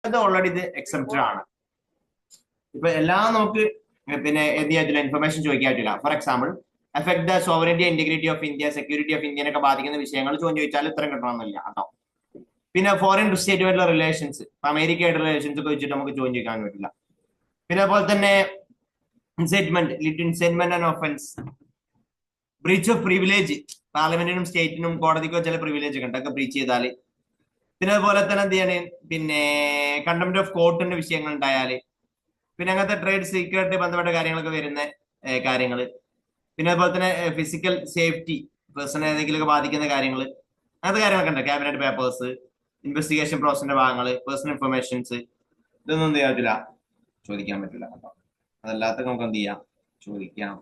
Already ഇത് excepted ആണ്. ഇപ്പൊ എല്ലാം നമുക്ക് പിന്നെ എന്ത് ചെയ്യാൻ പറ്റില്ല, ഇൻഫർമേഷൻ ചോദിക്കാൻ പറ്റില്ല. For example, effect the sovereignty integrity of India, security of ഇന്ത്യനൊക്കെ ബാധിക്കുന്ന വിഷയങ്ങൾ ചോദിച്ചാൽ ഉത്തരം കിട്ടണമെന്നില്ല കേട്ടോ. പിന്നെ ഫോറിൻ സ്റ്റേറ്റുമായിട്ടുള്ള റിലേഷൻസ്, അമേരിക്കയായിട്ടുള്ള റിലേഷൻസ് ഒക്കെ വെച്ചിട്ട് നമുക്ക് ചോദിക്കാൻ പറ്റില്ല. പിന്നെ അതുപോലെ തന്നെ incitement, incitement and offence, breach of privilege, പാർലമെന്റിനും സ്റ്റേറ്റിനും കോടതിക്കോ ചില പ്രിവിലേജ് ഒക്കെ ഉണ്ട്, അതൊക്കെ ബ്രീച്ച് ചെയ്താൽ. പിന്നെ അതുപോലെ തന്നെ എന്ത് ചെയ്യാണ്, പിന്നെ കണ്ടംപ്റ്റ് ഓഫ് കോർട്ടിന്റെ വിഷയങ്ങൾ ഉണ്ടായാല്, പിന്നെ അങ്ങനത്തെ ട്രേഡ് സീക്രട്ട് ബന്ധപ്പെട്ട കാര്യങ്ങളൊക്കെ വരുന്ന കാര്യങ്ങൾ. പിന്നെ അതുപോലെ തന്നെ ഫിസിക്കൽ സേഫ്റ്റി, പേഴ്സണൽ ഏതെങ്കിലുമൊക്കെ ബാധിക്കുന്ന കാര്യങ്ങൾ, അങ്ങനത്തെ കാര്യങ്ങളൊക്കെ ഉണ്ട്. ക്യാബിനറ്റ് പേപ്പേഴ്സ്, ഇൻവെസ്റ്റിഗേഷൻ പ്രോസസിന്റെ ഭാഗങ്ങൾ, പേഴ്സണൽ ഇൻഫർമേഷൻസ്, ഇതൊന്നും എന്ത് ചെയ്യാൻ പറ്റില്ല, ചോദിക്കാൻ പറ്റില്ല കേട്ടോ. അതല്ലാത്ത നമുക്ക് എന്ത് ചെയ്യാം, ചോദിക്കാം.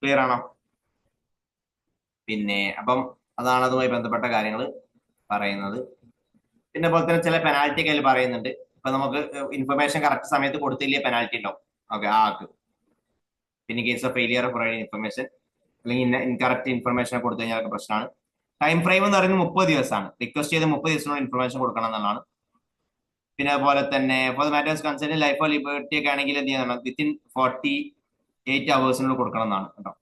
ക്ലിയർ ആണോ? പിന്നെ അപ്പം അതാണ് അതുമായി ബന്ധപ്പെട്ട കാര്യങ്ങൾ പറയുന്നത്. പിന്നെ അതുപോലെ തന്നെ ചില പെനാൽറ്റി ഒക്കെ അതിൽ പറയുന്നുണ്ട്. ഇപ്പൊ നമുക്ക് ഇൻഫർമേഷൻ കറക്റ്റ് സമയത്ത് കൊടുത്തില്ലേ പെനാൽറ്റി ഉണ്ടാവും. ഓക്കെ, ആ ആക്ക്. പിന്നെ case of failure of provide information, അല്ലെങ്കിൽ ഇൻകറക്റ്റ് ഇൻഫർമേഷൻ കൊടുത്തു കഴിഞ്ഞാൽ പ്രശ്നമാണ്. ടൈം ഫ്രെയിം എന്ന് പറയുന്നത് 30 ദിവസമാണ്. റിക്വസ്റ്റ് ചെയ്ത് 30 ദിവസത്തിനുള്ള ഇൻഫർമേഷൻ കൊടുക്കണം എന്നുള്ളതാണ്. പിന്നെ അതുപോലെ തന്നെ for the matters concern life of liberty ഒക്കെ ആണെങ്കിൽ എന്ത് ചെയ്യണം, വിത്തിൻ 48 അവേഴ്സിനുള്ളിൽ കൊടുക്കണം എന്നാണ് കേട്ടോ.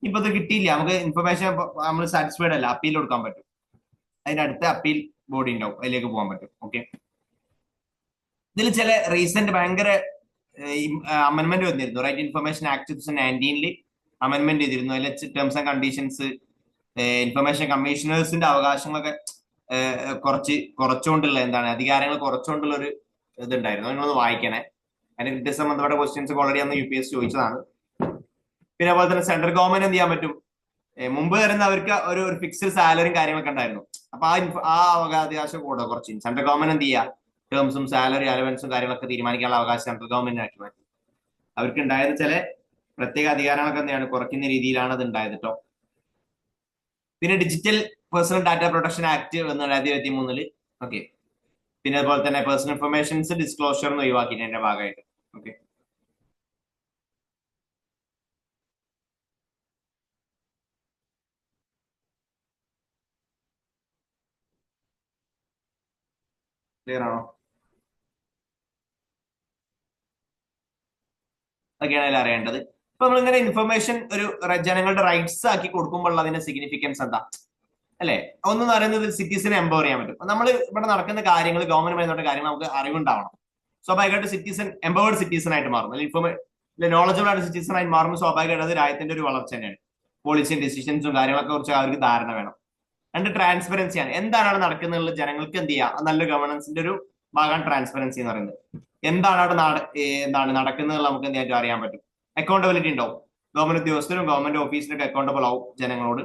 ഇപ്പൊ ഇത് കിട്ടിയില്ല, നമുക്ക് ഇൻഫർമേഷൻ നമ്മൾ സാറ്റിസ്ഫൈഡ് അല്ല, അപ്പീൽ കൊടുക്കാൻ പറ്റും. അതിനടുത്ത് അപ്പീൽ ബോഡി ഉണ്ടാവും, അതിലേക്ക് പോകാൻ പറ്റും. ഓക്കെ, ഇതിൽ ചില റീസെന്റ് ഭയങ്കര അമെന്റ്മെന്റ് വന്നിരുന്നു. റൈറ്റ് ഇൻഫർമേഷൻ ആക്ട് 2019 അമെന്റ്മെന്റ് ചെയ്തിരുന്നു. അതിൽ ടേംസ് ആൻഡ് കണ്ടീഷൻസ്, ഇൻഫർമേഷൻ കമ്മീഷണേഴ്സിന്റെ അവകാശങ്ങളൊക്കെ കുറച്ചുകൊണ്ടുള്ള എന്താണ്, അധികാരങ്ങൾ കുറച്ചുകൊണ്ടുള്ള ഒരു ഇതുണ്ടായിരുന്നു. നിങ്ങളൊന്ന് വായിക്കണേ. അതിന്റെ വ്യത്യസ്ത സംബന്ധപ്പെട്ട ക്വസ്റ്റ്യൻസ് ഓൾറെഡി അന്ന് UPSC ചോദിച്ചതാണ്. പിന്നെ അതുപോലെ തന്നെ സെൻട്രൽ ഗവൺമെന്റ് എന്ത് ചെയ്യാൻ പറ്റും, മുമ്പ് വരുന്ന അവർക്ക് ഒരു ഫിക്സ്ഡ് സാലറിയും കാര്യങ്ങളൊക്കെ ഉണ്ടായിരുന്നു. അപ്പൊ ആ അവകാശം കൂടെ കുറച്ച് സെൻട്രൽ ഗവൺമെന്റ് എന്ത് ചെയ്യുക, ടേംസും സാലറി അലവൻസും കാര്യങ്ങളൊക്കെ തീരുമാനിക്കാനുള്ള അവകാശം സെൻട്രൽ ഗവൺമെന്റിന് ആക്കി മാറ്റി. അവർക്ക് ഉണ്ടായത് ചില പ്രത്യേക അധികാരങ്ങളൊക്കെ എന്താണ് കുറയ്ക്കുന്ന രീതിയിലാണ് അത് ഉണ്ടായത് കേട്ടോ. പിന്നെ digital personal data protection act 2023. Okay, പിന്നെ അതുപോലെ തന്നെ പേഴ്സണൽ ഇൻഫർമേഷൻസ് ഡിസ്ക്ലോഷർ ഒഴിവാക്കിയതിന്റെ ഭാഗമായിട്ട്. ഓക്കെ, ക്ലിയർ ആണോ? അതൊക്കെയാണ് അതിൽ അറിയേണ്ടത്. ഇപ്പൊ നമ്മളിങ്ങനെ ഇൻഫർമേഷൻ ഒരു ജനങ്ങളുടെ റൈറ്റ്സ് ആക്കി കൊടുക്കുമ്പോൾ അതിന്റെ സിഗ്നിഫിക്കൻസ് എന്താ അല്ലെ? ഒന്നെന്ന് പറയുന്നത് സിറ്റിസനെ എംപവർ ചെയ്യാൻ പറ്റും. നമ്മൾ ഇവിടെ നടക്കുന്ന കാര്യങ്ങൾ, ഗവൺമെന്റ് പറയുന്ന കാര്യങ്ങൾ നമുക്ക് അറിവുണ്ടാവണം. സ്വാഭാവികമായിട്ട് സിറ്റിസൺ എംപവേർഡ് സിറ്റിസൺ ആയിട്ട് മാറും, അല്ലെങ്കിൽ നോളജബിൾ ആയിട്ട് സിറ്റിസൺ ആയിട്ട് മാറുമ്പോൾ സ്വാഭാവികമായിട്ട് അത് രാജ്യത്തിന്റെ ഒരു വളർച്ച തന്നെയാണ്. പോളിസിയും ഡിസിഷൻസും കാര്യങ്ങളൊക്കെ കുറിച്ച് അവർക്ക് ധാരണ വേണം. രണ്ട് ട്രാൻസ്പെറൻസിയാണ്, എന്താണ് അവിടെ നടക്കുന്നത് ജനങ്ങൾക്ക് എന്ത് ചെയ്യാം, നല്ല ഗവർണൻസിന്റെ ഒരു ഭാഗമാണ് ട്രാൻസ്പെറൻസി എന്ന് പറയുന്നത്. എന്താണ് അവിടെ എന്താണ് നടക്കുന്നത് നമുക്ക് എന്തായിട്ടും അറിയാൻ പറ്റും. അക്കൗണ്ടബിലിറ്റി ഉണ്ടാവും, ഗവൺമെന്റ് ഉദ്യോഗസ്ഥരും ഗവൺമെന്റ് ഓഫീസിനൊക്കെ അക്കൗണ്ടബിൾ ആവും ജനങ്ങളോട്.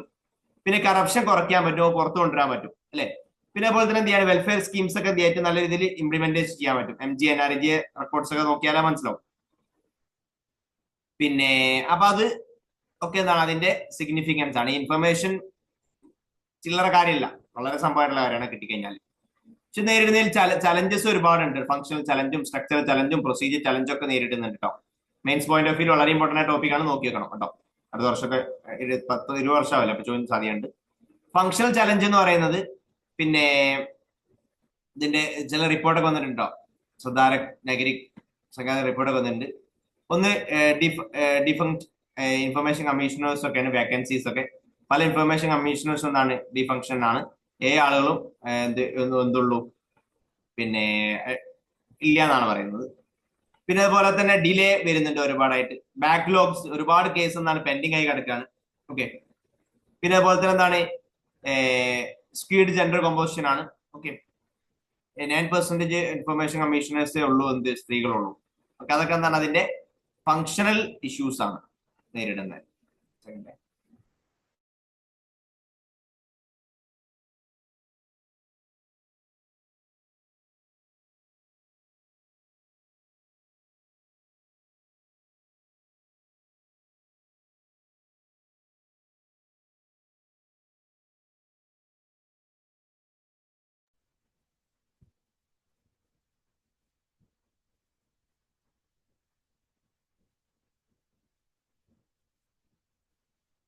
പിന്നെ കറപ്ഷൻ കുറയ്ക്കാൻ പറ്റുമോ, പുറത്തു കൊണ്ടുവരാൻ പറ്റും അല്ലെ? പിന്നെ അതുപോലെ തന്നെ എന്ത് ചെയ്യാണ്, വെൽഫെയർ സ്കീംസ് ഒക്കെ ഏറ്റവും നല്ല രീതിയിൽ ഇംപ്ലിമെന്റേഷൻ ചെയ്യാൻ പറ്റും. MG NRG റിപ്പോർട്ട്സ് ഒക്കെ നോക്കിയാലേ മനസ്സിലാവും. പിന്നെ അപ്പൊ അത് ഒക്കെ എന്താണ് അതിന്റെ സിഗ്നിഫിക്കൻസ് ആണ്. ഇൻഫർമേഷൻ ചില്ലറ കാര്യമില്ല, വളരെ സംഭവമായിട്ടുള്ള കാര്യമാണ് കിട്ടിക്കഴിഞ്ഞാൽ. പക്ഷെ നേരിടുന്നതിൽ ചലഞ്ചസ് ഒരുപാടുണ്ട്. ഫംഗ്ഷണൽ ചലഞ്ചും സ്ട്രക്ചറൽ ചലഞ്ചും പ്രൊസീജിയർ ചലഞ്ചും ഒക്കെ നേരിടുന്നുണ്ട് കേട്ടോ. മെയിൻസ് പോയിന്റ് ഓഫ് വ്യൂ വളരെ ഇമ്പോർട്ടന്റ് ആയ ടോപ്പിക്കാണ്, നോക്കി വെക്കണം കേട്ടോ. അടുത്ത വർഷമൊക്കെ 10-20 വർഷമാവില്ല, അപ്പൊ ചോദ്യം സാധ്യതയുണ്ട്. ഫംഗ്ഷണൽ ചലഞ്ച് എന്ന് പറയുന്നത് പിന്നെ ഇതിന്റെ ചില റിപ്പോർട്ടൊക്കെ വന്നിട്ടുണ്ടോ, സുധാരക് നഗരിക് റിപ്പോർട്ടൊക്കെ വന്നിട്ടുണ്ട്. ഒന്ന് ഡിഫങ്ക്ട് ഇൻഫർമേഷൻ കമ്മീഷണേഴ്സ് ഒക്കെയാണ് വേക്കൻസീസ് ഒക്കെ. പല ഇൻഫർമേഷൻ കമ്മീഷണേഴ്സ് എന്താണ് ഡിഫങ്ഷൻ ആണ്, ആളുകളും എന്തുള്ളൂ പിന്നെ ഇല്ല എന്നാണ് പറയുന്നത്. പിന്നെ അതുപോലെ തന്നെ ഡിലേ വരുന്നുണ്ട് ഒരുപാടായിട്ട്, ബാക്ക്ലോഗ്സ്, ഒരുപാട് കേസ് എന്താണ് പെൻഡിങ് ആയി കിടക്കുകയാണ്. ഓക്കെ, പിന്നെ അതുപോലെ തന്നെ എന്താണ് സ്പീഡ് ജെൻഡർ കോമ്പോസിഷൻ ആണ്. ഓക്കെ, 9% ഇൻഫർമേഷൻ കമ്മീഷണേഴ്സേ ഉള്ളൂ, എന്ത് സ്ത്രീകളുള്ളൂ. ഓക്കെ, അതൊക്കെ എന്താണ് അതിന്റെ ഫങ്ഷണൽ ഇഷ്യൂസ് ആണ് നേരിടുന്നത്.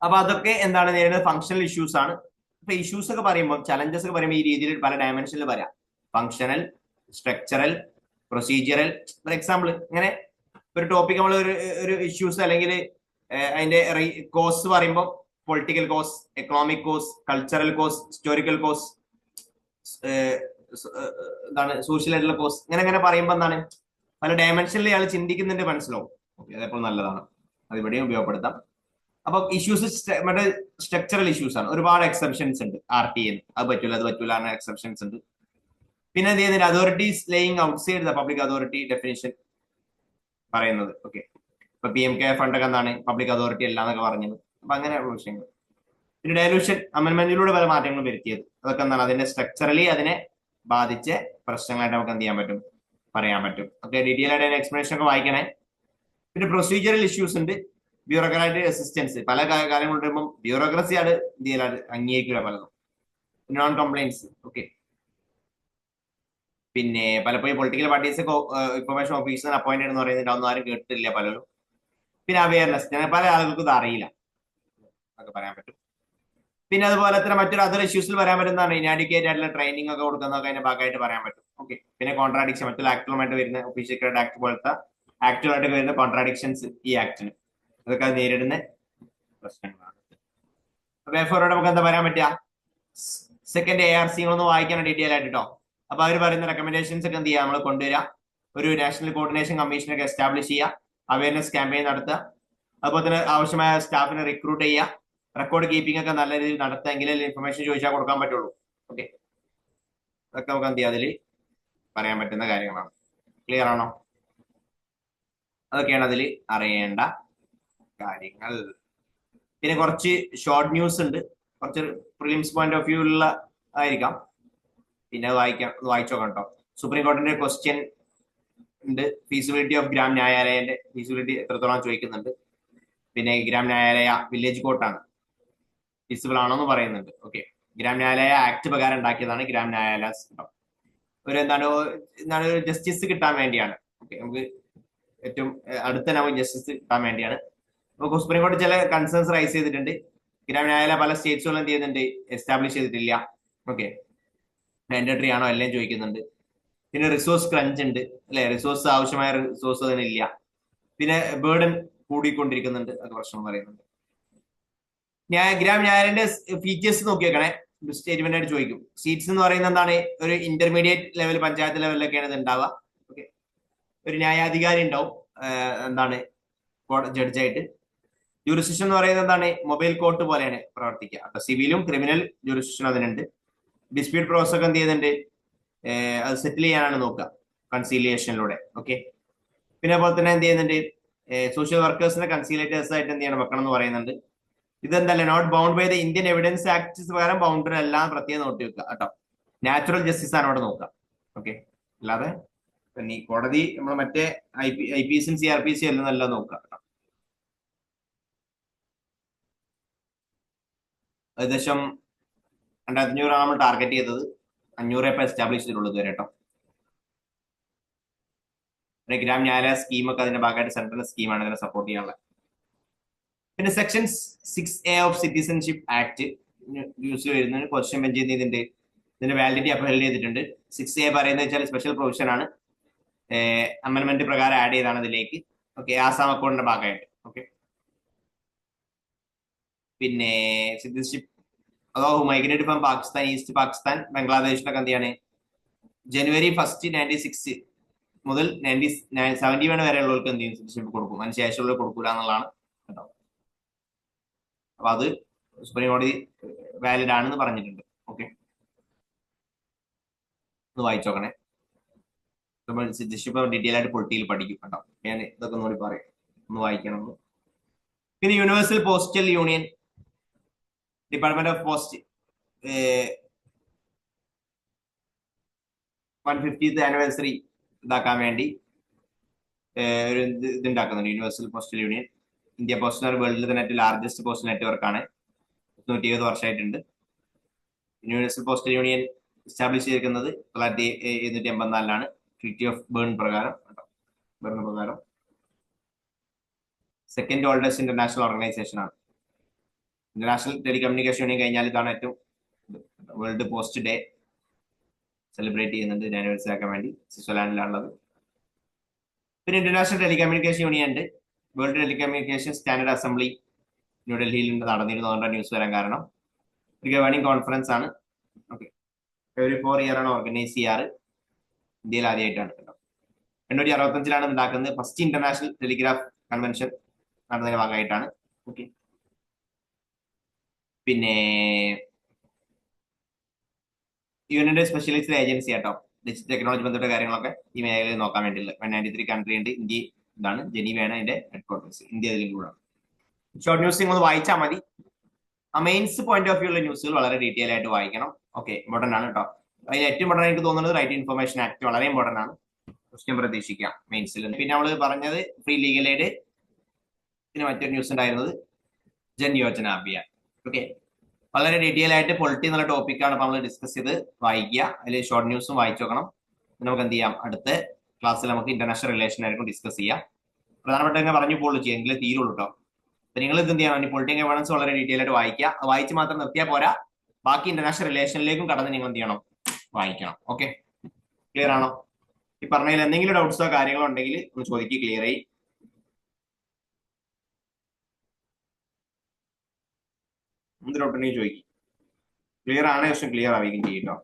അപ്പൊ അതൊക്കെ എന്താണ് നേരിടുന്ന ഫങ്ഷണൽ ഇഷ്യൂസ് ആണ്. ഇപ്പൊ ഇഷ്യൂസ് ഒക്കെ പറയുമ്പോൾ ചലഞ്ചസ് ഒക്കെ പറയുമ്പോൾ ഈ രീതിയിൽ പല ഡയമെൻഷനിൽ വരാം. Functional, structural, procedural. For example ഇങ്ങനെ ഒരു ടോപ്പിക് നമ്മൾ ഒരു ഇഷ്യൂസ് അല്ലെങ്കിൽ അതിന്റെ കോസ് പറയുമ്പോൾ political cause, economic cause, cultural cause, historical cause, എന്താണ് സോഷ്യൽ ആയിട്ടുള്ള കോസ്, ഇങ്ങനെ പറയുമ്പോൾ എന്താണ് പല ഡയമെൻഷനിൽ ഇയാൾ ചിന്തിക്കുന്നുണ്ട്, മനസ്സിലാവും. ഓക്കെ, അതേപോലെ നല്ലതാണ്, അത് ഇവിടെയും ഉപയോഗപ്പെടുത്താം. അപ്പൊ ഇഷ്യൂസ് മറ്റേ സ്ട്രക്ചറൽ ഇഷ്യൂസ് ആണ്. ഒരുപാട് എക്സെപ്ഷൻസ് ഉണ്ട്. RTN അത് പറ്റൂല, അത് പറ്റൂല, എക്സെപ്ഷൻസ് ഉണ്ട്. പിന്നെ എന്ത് ചെയ്യുന്നത്, authorities laying outside the public authority definition പറയുന്നത്. ഓക്കെ, ഇപ്പൊ PMK ഫണ്ടൊക്കെ എന്താണ് പബ്ലിക് അതോറിറ്റി അല്ല എന്നൊക്കെ പറഞ്ഞത്. അപ്പൊ അങ്ങനെയുള്ള വിഷയങ്ങൾ. പിന്നെ ഡയലൂഷൻ അമെന്റ്മെന്റിലൂടെ പല മാറ്റങ്ങളും വരുത്തിയത്. അതൊക്കെ എന്താണ് അതിന്റെ സ്ട്രക്ചറലി അതിനെ ബാധിച്ച പ്രശ്നങ്ങളായിട്ട് നമുക്ക് എന്ത് ചെയ്യാൻ പറ്റും, പറയാൻ പറ്റും. ഓക്കെ, ഡീറ്റെയിൽ ആയിട്ട് അതിന്റെ എക്സ്പ്ലനേഷൻ ഒക്കെ വായിക്കണേ. പിന്നെ പ്രൊസീജിയറൽ ഇഷ്യൂസ് ഉണ്ട്, ബ്യൂറോക്രാറ്റിക് അസിസ്റ്റൻസ്. പല കാര്യങ്ങൾ കൊണ്ടുവരുമ്പോൾ ബ്യൂറോക്രസി ആണ് എന്ത് ചെയ്യലാണ്, അംഗീകരിക്കുക പലതും. Non complaints. ഓക്കെ, പിന്നെ പലപ്പോഴും political parties information officer appointed എന്ന് പറയുന്നത് ഒന്നും ആരും കേട്ടിട്ടില്ല പലരും. പിന്നെ അവയർനെസ്, പല ആളുകൾക്കും ഇത് അറിയില്ല എന്നൊക്കെ പറയാൻ പറ്റും. പിന്നെ അതുപോലെ തന്നെ മറ്റൊരു അതർ ഇഷ്യൂസിൽ പറയാൻ പറ്റുന്നതാണ് ഇനാഡിക്കേറ്റ് ആയിട്ടുള്ള ട്രെയിനിങ് ഒക്കെ കൊടുക്കുന്നതൊക്കെ അതിന്റെ ഭാഗമായിട്ട് പറയാൻ പറ്റും. ഓക്കെ, പിന്നെ കോൺട്രാഡിക്ഷൻ, മറ്റുള്ള ആക്ടുകളുമായിട്ട് വരുന്ന ഒഫീഷ്യൽ ആക്ട് പോലത്തെ ആക്ടുകളായിട്ട് വരുന്ന കോൺട്രാഡിക്ഷൻസ് ഈ ആക്ടിന്, അതൊക്കെ അത് നേരിടുന്ന പ്രശ്നങ്ങളാണ്. അപ്പൊ നമുക്ക് എന്താ പറയാൻ പറ്റുക, സെക്കൻഡ് ARC ഒന്ന് വായിക്കണം ഡീറ്റെയിൽ ആയിട്ട് കേട്ടോ. അപ്പൊ അവർ പറയുന്ന റെക്കമെൻഡേഷൻസ് ഒക്കെ എന്ത് ചെയ്യുക, നമ്മൾ കൊണ്ടുവരിക. ഒരു നാഷണൽ കോർഡിനേഷൻ കമ്മീഷനൊക്കെ എസ്റ്റാബ്ലിഷ് ചെയ്യുക, അവയർനെസ് ക്യാമ്പയിൻ നടത്തുക, അതുപോലെ തന്നെ ആവശ്യമായ സ്റ്റാഫിനെ റിക്രൂട്ട് ചെയ്യുക, റെക്കോർഡ് കീപ്പിംഗ് ഒക്കെ നല്ല രീതിയിൽ നടത്തുമെങ്കിൽ ഇൻഫർമേഷൻ ചോദിച്ചാൽ കൊടുക്കാൻ പറ്റുള്ളൂ. ഓക്കെ, അതൊക്കെ നമുക്ക് എന്ത് ചെയ്യാം, അതിൽ പറയാൻ പറ്റുന്ന കാര്യങ്ങളാണ്. ക്ലിയർ ആണോ? അതൊക്കെയാണ് അതിൽ അറിയേണ്ട കാര്യങ്ങൾ. പിന്നെ കുറച്ച് ഷോർട്ട് ന്യൂസ് ഉണ്ട്, കുറച്ച് പ്രിലിംസ് പോയിന്റ് ഓഫ് വ്യൂ ഉള്ള ആയിരിക്കാം. പിന്നെ വായിച്ചോ കേട്ടോ. സുപ്രീം കോടതിന്റെ ക്വസ്റ്റ്യൻ ഉണ്ട്, ഫീസിബിലിറ്റി ഓഫ് ഗ്രാം ന്യായാലയന്റെ ഫീസിബിലിറ്റി എത്രത്തോളം ചോദിക്കുന്നുണ്ട്. പിന്നെ ഗ്രാം ന്യായാലയ വില്ലേജ് കോർട്ടാണ്, ഫീസിബിൾ ആണോ എന്ന് പറയുന്നുണ്ട്. ഓക്കെ, ഗ്രാം ന്യായാലയ ആക്ട് പ്രകാരം ഉണ്ടാക്കിയതാണ് ഗ്രാം ന്യായാലയ. ഒരു എന്താണ് ജസ്റ്റിസ് കിട്ടാൻ വേണ്ടിയാണ്. ഓക്കെ, നമുക്ക് ഏറ്റവും അടുത്ത നമുക്ക് ജസ്റ്റിസ് കിട്ടാൻ വേണ്ടിയാണ്. അപ്പൊ സുപ്രീം കോടതി ചില കൺസേൺസ് റൈസ് ചെയ്തിട്ടുണ്ട്. ഗ്രാം ന്യായാലയ പല സ്റ്റേറ്റ്സുകളും എന്ത് ചെയ്യുന്നുണ്ട്, എസ്റ്റാബ്ലിഷ് ചെയ്തിട്ടില്ല. ഓക്കെ, മാൻഡേറ്ററി ആണോ എല്ലാം ചോദിക്കുന്നുണ്ട്. പിന്നെ റിസോഴ്സ് ക്രഞ്ച് ഉണ്ട് അല്ലെ, റിസോഴ്സ് ആവശ്യമായ റിസോഴ്സ് തന്നെ ഇല്ല. പിന്നെ ബേർഡൻ കൂടിക്കൊണ്ടിരിക്കുന്നുണ്ട്, അത് പ്രശ്നം പറയുന്നുണ്ട്. ഗ്രാം ന്യായാലയന്റെ ഫീച്ചേഴ്സ് നോക്കി വെക്കണേ, സ്റ്റേറ്റ്മെന്റ് ആയിട്ട് ചോദിക്കും. സീറ്റ്സ് എന്ന് പറയുന്നത് എന്താണ്, ഒരു ഇന്റർമീഡിയറ്റ് ലെവൽ പഞ്ചായത്ത് ലെവലിലൊക്കെയാണ് ഇത് ഉണ്ടാവുക. ഓക്കെ, ഒരു ന്യായാധികാരി ഉണ്ടാവും, എന്താണ് ജഡ്ജായിട്ട്. ജൂറിസ്ഡിക്ഷൻ എന്ന് പറയുന്നത് എന്താണ്, മൊബൈൽ കോർട്ട് പോലെയാണ് പ്രവർത്തിക്കുക. അപ്പൊ സിവിലും ക്രിമിനൽ ജൂറിസ്ഡിക്ഷൻ അതിനുണ്ട്. ഡിസ്പ്യൂട്ട് പ്രോസസ് ഒക്കെ എന്ത് ചെയ്യുന്നുണ്ട്, അത് സെറ്റിൽ ചെയ്യാനാണ് നോക്കുക കൺസീലിയേഷനിലൂടെ. ഓക്കെ, പിന്നെ അതുപോലെ തന്നെ എന്ത് ചെയ്യുന്നുണ്ട്, സോഷ്യൽ വർക്കേഴ്സിനെ കൺസീലേറ്റേഴ്സ് ആയിട്ട് എന്ത് ചെയ്യണം, വെക്കണം എന്ന് പറയുന്നുണ്ട്. ഇതെന്തല്ല, not bound by the Indian evidence act പ്രകാരം ബൗണ്ടറി എല്ലാം പ്രത്യേകം നോട്ടി വെക്കുക കേട്ടോ. നാച്ചുറൽ ജസ്റ്റിസ് ആണ് അവിടെ നോക്കുക. ഓക്കെ, അല്ലാതെ പിന്നെ ഈ കോടതി നമ്മൾ മറ്റേ IPC CRPC അല്ലെന്നല്ല നോക്കുക കേട്ടോ. ഏകദേശം 2500 നമ്മൾ ടാർഗറ്റ് ചെയ്തത്, 500 ഇപ്പൊ എസ്റ്റാബ്ലിഷ് ചെയ്തിട്ടുള്ളത് വരെ കേട്ടോ. പിന്നെ ഗ്രാം ന്യായാലയ സ്കീമൊക്കെ അതിന്റെ ഭാഗമായിട്ട് സെൻട്രൽ സ്കീമാണ് അതിനെ സപ്പോർട്ട് ചെയ്യാനുള്ളത്. പിന്നെ section 6A of citizenship act use വരുന്ന ക്വസ്റ്റ്യൻ ബെഞ്ച് ഇതിന്റെ വാലിഡിറ്റി അപ്ഹെൽഡ് ചെയ്തിട്ടുണ്ട്. 6A പറയുന്നത് വെച്ചാൽ സ്പെഷ്യൽ പ്രൊവിഷൻ ആണ്, അമെന്റ്മെന്റ് പ്രകാരം ആഡ് ചെയ്താണ് ഇതിലേക്ക്. ഓക്കെ, ആസാം അക്കൗണ്ടിന്റെ ഭാഗമായിട്ട്. ഓക്കെ, പിന്നെ സിറ്റിസൺഷിപ്പ് അതോ migrate from Pakistan, east Pakistan, ബംഗ്ലാദേശിലൊക്കെ എന്ത് ചെയ്യാണ്, January 1, 1996 മുതൽ 1971 വരെ ഉള്ളവർക്ക് എന്ത് ചെയ്യും, സിറ്റിസൺഷിപ്പ് കൊടുക്കും. അതിന് ശേഷമുള്ളവർ കൊടുക്കൂല എന്നുള്ളതാണ് കേട്ടോ. അപ്പൊ അത് സുപ്രീം കോടതി വാലിഡ് ആണെന്ന് പറഞ്ഞിട്ടുണ്ട്. ഓക്കെ, ഒന്ന് വായിച്ചോക്കണേ. നമ്മൾ സിറ്റിസൺഷിപ്പ് ഡീറ്റെയിൽ ആയിട്ട് പൊളിറ്റിയിൽ പഠിക്കും കേട്ടോ. ഞാൻ ഇതൊക്കെ ഒന്നുകൂടി പറയാം, ഒന്ന് വായിക്കണം. പിന്നെ universal postal union, department of post 150th anniversary ഇതാക്കാൻ വേണ്ടി ഒരു ഇതുണ്ടാക്കുന്നുണ്ട്. Universal postal union India post വേൾഡിൽ തന്നെ ഏറ്റവും ലാർജസ്റ്റ് പോസ്റ്റൽ നെറ്റ്വർക്ക് ആണ്. 120 വർഷമായിട്ടുണ്ട്. യൂണിവേഴ്സൽ പോസ്റ്റൽ യൂണിയൻ എസ്റ്റാബ്ലിഷ് ചെയ്തിരിക്കുന്നത് 1784 ട്രീറ്റി ഓഫ് ബേൺ പ്രകാരം. സെക്കൻഡ് ഓൾഡസ്റ്റ് ഇന്റർനാഷണൽ ഓർഗനൈസേഷൻ ആണ്. ഇന്റർനാഷണൽ ടെലികമ്മ്യൂണിക്കേഷൻ യൂണിയൻ കഴിഞ്ഞാൽ ഇതാണ് ഏറ്റവും വേൾഡ് പോസ്റ്റ് ഡേ സെലിബ്രേറ്റ് ചെയ്യുന്നുണ്ട് ജനുവരി മനസ്സിലാക്കാൻ വേണ്ടി സ്വിറ്റ്സർലാൻഡിലാണുള്ളത്. പിന്നെ ഇന്റർനാഷണൽ ടെലികമ്മ്യൂണിക്കേഷൻ യൂണിയൻ ഉണ്ട്. വേൾഡ് ടെലികമ്മ്യൂണിക്കേഷൻ സ്റ്റാൻഡേർഡ് അസംബ്ലി ന്യൂഡൽഹിയിൽ നടന്നിരുന്നു. അതുകൊണ്ടാണ് ന്യൂസ് വരാൻ കാരണം. ഒരു ഗവേണിംഗ് കോൺഫറൻസ് ആണ്. ഓക്കെ, എവറി 4 ഇയർ ആണ് ഓർഗനൈസ് ചെയ്യാറ്. ഇന്ത്യയിൽ ആദ്യമായിട്ടാണ് കേട്ടോ. 865 ഉണ്ടാക്കുന്നത്. ഫസ്റ്റ് ഇന്റർനാഷണൽ ടെലിഗ്രാഫ് കൺവെൻഷൻ നടന്നതിന്റെ ഭാഗമായിട്ടാണ്. ഓക്കെ, പിന്നെ യുഎന്നിന്റെ സ്പെഷ്യലൈസ്ഡ് ഏജൻസി ആട്ടോ. ഡിജിറ്റൽ ടെക്നോളജി ബന്ധപ്പെട്ട കാര്യങ്ങളൊക്കെ ഈ മേഖലയിൽ നോക്കാൻ വേണ്ടിയിട്ടുള്ളത്. 93 കൺട്രി ഉണ്ട്. ഇന്ത്യ ഇതാണ്, ജനീവയാണ് അതിന്റെ ഹെഡ്ക്വാർട്ടേഴ്സ്. ഇന്ത്യ അതിലും കൂടാണ്. ഷോർട്ട് ന്യൂസ് ഒന്ന് വായിച്ചാൽ മതി. ആ മെയിൻസ് പോയിന്റ് ഓഫ് വ്യൂ ഉള്ള ന്യൂസുകൾ വളരെ ഡീറ്റെയിൽ ആയിട്ട് വായിക്കണം. ഓക്കെ, ഇമ്പോർട്ടന്റ് ആണ് കേട്ടോ. അതിൽ ഏറ്റവും ഇമ്പോർട്ടന്റ് എനിക്ക് തോന്നുന്നത് റൈറ്റ് ഇൻഫർമേഷൻ ആക്ട് വളരെ ഇമ്പോർട്ടന്റ് ആണ്. ക്വസ്റ്റ്യൻ പ്രതീക്ഷിക്കാം മെയിൻസിൽ. പിന്നെ നമ്മൾ പറഞ്ഞത് ഫ്രീ ലീഗൽ എയ്ഡ്. പിന്നെ മറ്റൊരു ന്യൂസ് ഉണ്ടായിരുന്നത് ജൻ യോജന അഭിയാൻ. ഓക്കെ, വളരെ ഡീറ്റെയിൽ ആയിട്ട് പൊളിറ്റി എന്നുള്ള ടോപ്പിക്കാണ് ഇപ്പൊ നമ്മൾ ഡിസ്കസ് ചെയ്ത് വായിക്കുക. അതിൽ ഷോർട്ട് ന്യൂസും വായിച്ചു നോക്കണം. നമുക്ക് എന്ത് ചെയ്യാം, അടുത്ത ക്ലാസ്സിൽ നമുക്ക് ഇന്റർനാഷണൽ റിലേഷൻ ആയിരിക്കും ഡിസ്കസ് ചെയ്യാം. പ്രധാനപ്പെട്ട പറഞ്ഞു പോളൂ ചെയ്യാം, എങ്കിലും തീരുള്ളൂ കേട്ടോ. അപ്പൊ നിങ്ങൾ ഇത് എന്ത് ചെയ്യണം, പൊളിറ്റിക്കൽ ഗവേണൻസ് വളരെ ഡീറ്റെയിൽ ആയിട്ട് വായിക്കുക. വായിച്ച് മാത്രം നിർത്തിയാൽ പോരാ, ബാക്കി ഇന്റർനാഷണൽ റിലേഷനിലേക്കും കടന്ന് നിങ്ങൾ എന്ത് ചെയ്യണം, വായിക്കണം. ഓക്കെ, ക്ലിയർ ആണോ? ഈ പറഞ്ഞതിൽ എന്തെങ്കിലും ഡൗട്ട്സോ കാര്യങ്ങളോ ഉണ്ടെങ്കിൽ ഒന്ന് ചോദിക്കുക. ക്ലിയർ ആയി? എന്ത് ഡൗട്ട് ഉണ്ടെങ്കിൽ ചോദിക്കും. ക്ലിയർ ആണ് പക്ഷെ ക്ലിയർ ആവുകയും ചെയ്യും കേട്ടോ.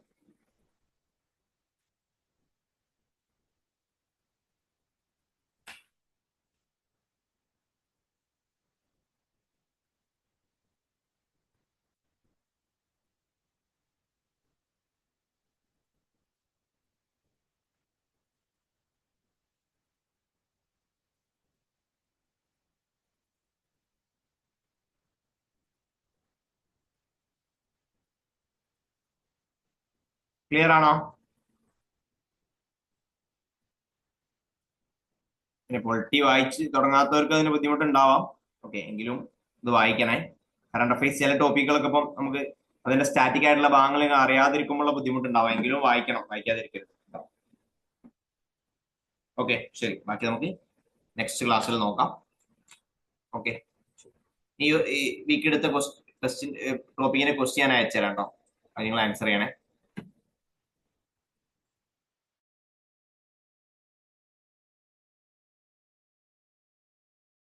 ക്ലിയർ ആണോ? പിന്നെ പൊളിറ്റി വായിച്ച് തുടങ്ങാത്തവർക്ക് അതിന് ബുദ്ധിമുട്ടുണ്ടാവാം. ഓക്കെ, എങ്കിലും ഇത് വായിക്കണേ. കറണ്ട് അഫയേഴ്സ് ചില ടോപ്പിക്കുകളൊക്കെ ഇപ്പം നമുക്ക് അതിന്റെ സ്റ്റാറ്റിക് ആയിട്ടുള്ള ഭാഗങ്ങൾ അറിയാതിരിക്കുമ്പോൾ ബുദ്ധിമുട്ടുണ്ടാവാം. എങ്കിലും വായിക്കണം, വായിക്കാതിരിക്കരുത്. ഓക്കെ, ശരി. ബാക്കി നമുക്ക് നെക്സ്റ്റ് ക്ലാസ്സിൽ നോക്കാം. ഓക്കെ, ഈ വീക്ക് എടുത്ത ക്വസ്റ്റ്യൻ ടോപ്പിക്കിന്റെ ക്വസ്റ്റ്യൻ അയച്ചുതരാം കേട്ടോ. അത് നിങ്ങൾ ആൻസർ ചെയ്യണേ.